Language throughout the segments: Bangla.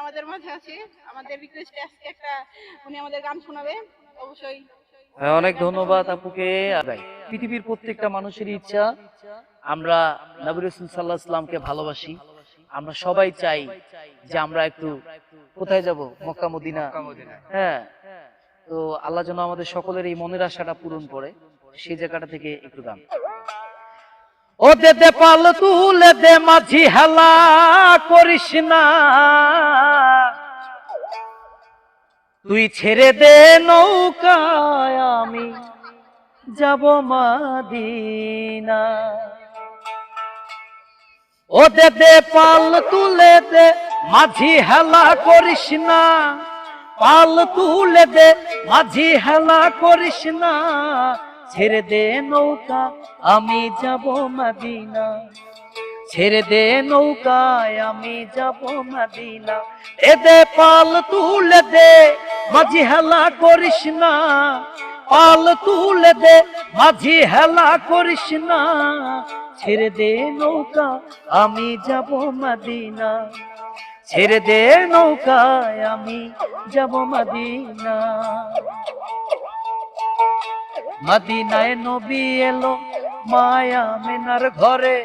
আমাদের মাঝে আছে। আমাদের রিকোয়েস্টে আজকে একটা উনি আমাদের গান শোনাবে। অবশ্যই অনেক গানটা ধন্যবাদ শুনবো। আপুকে। পৃথিবীর প্রত্যেকটা মানুষেরই ইচ্ছা, আমরা নবী রাসূল সাল্লাল্লাহু আলাইহি সাল্লামকে ভালোবাসি। আমরা সবাই চাই যে আমরা একটু কোথায় যাব, মক্কা মদিনা। হ্যাঁ, তো আল্লাহ যেন আমাদের সকলের এই মনের আশাটা পূরণ করে, সেই জায়গাটা থেকে একটু গান। ও দে দে পাল তুলে দে মাঝি হেলা করিস না, তুই ছেড়ে দে নৌকায় আমি যাব মাদিনা। ও দে দে পাল তুলে দে মাঝি হেলা করিস না, পাল তুলে দে মাঝি হেলা করিস না, ছেড়ে দে নৌকা আমি যাব মাদিনা, ছেড়ে দে নৌকায় আমি যাব মাদিনা। এ দে পাল তুলে দে মাঝি হেলা করিস না, পাল তুলে দে মাঝি হেলা করিস না, ছেড়ে দে নৌকা আমি যাব মাদিনা, ছেড়ে দে নৌকায় আমি যাব মাদিনা। মদিনায় নবী এলো মায়া মেনার ঘরে,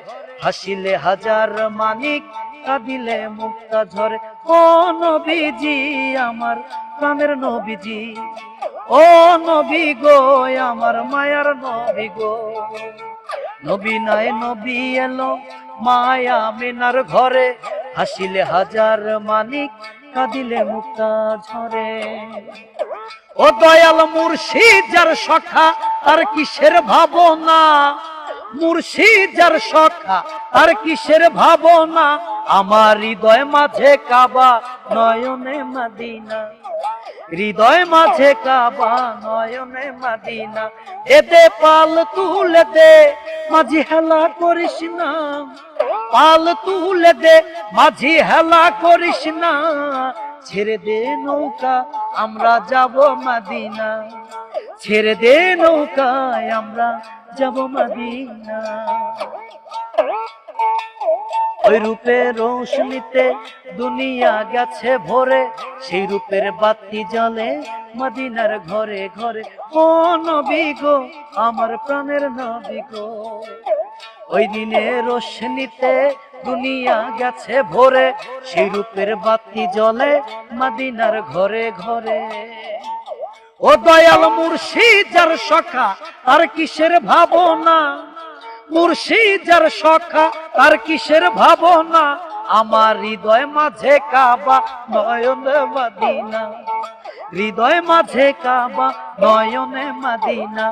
হাসিলে হাজার মানিক কাঁদিলে মুক্তা ঝরে। ও নবীজি আমার প্রাণের নবীজি, ও নবী গো আমার মায়ার নবী গো। নবী নাই নবী এলো মায়া মেনার ঘরে, হাসিলে হাজার মানিক কাঁদিলে মুক্তা ঝরে। ও দয়াল মুর্শিদ যার সখা তার কিসের ভাবনা, মুর্শিদ যার সখা তার কিসের ভাবনা, আমার হৃদয় মাঝে কাবা নয়নে মদিনা, হৃদয় মাঝে কাবা নয়নে মদিনা। এতে পাল তুলে দে মাঝি হেলা করিস না, পাল তুলে দে মাঝি হেলা করিস না, ছেড়ে দে নৌকা আমরা যাব মদিনা, ছেড়ে দে নৌকায় আমরা যাব মদিনা। ওই রূপের রোশনীতে দুনিয়া গেছে ভরে, সেই রূপের বাতি জ্বলে মদিনার ঘরে ঘরে। ও নবী গো আমার প্রাণের নবী গো, ওই দিনের রোশনীতে দুনিয়া গেছে ভরে, সেই রূপের বাতি জ্বলে মদিনার ঘরে ঘরে। ও দয়াল মুর্শিদ যার সখা তার কিসের ভাবনা, মুর্শিদ যার সখা তার কিসের ভাবনা, আমার হৃদয় মাঝে কাবা নয়নে মদিনা, হৃদয় মাঝে কাবা নয়নে মদিনা।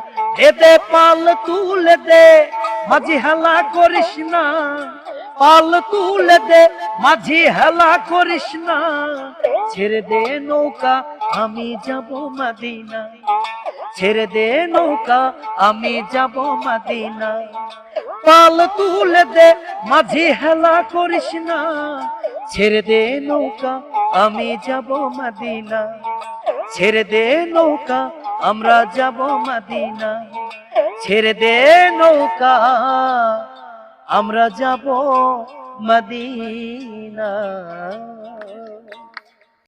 এদে পাল তুলে দে মাঝি হেলা করিস না, পাল তুলে দে মাঝি হেলা করিস না, ছেড়ে দে নৌকা আমি যাব মদিনা, ছেড়ে দে নৌকা আমি যাব মদিনা। পাল তুলে দে মাঝি হেলা করিস না, ছেড়ে দে নৌকা আমি যাব মদিনা, ছেড়ে দে নৌকা আমরা যাব মদিনা, ছেড়ে দে নৌকা আমরা যাব মদিনা।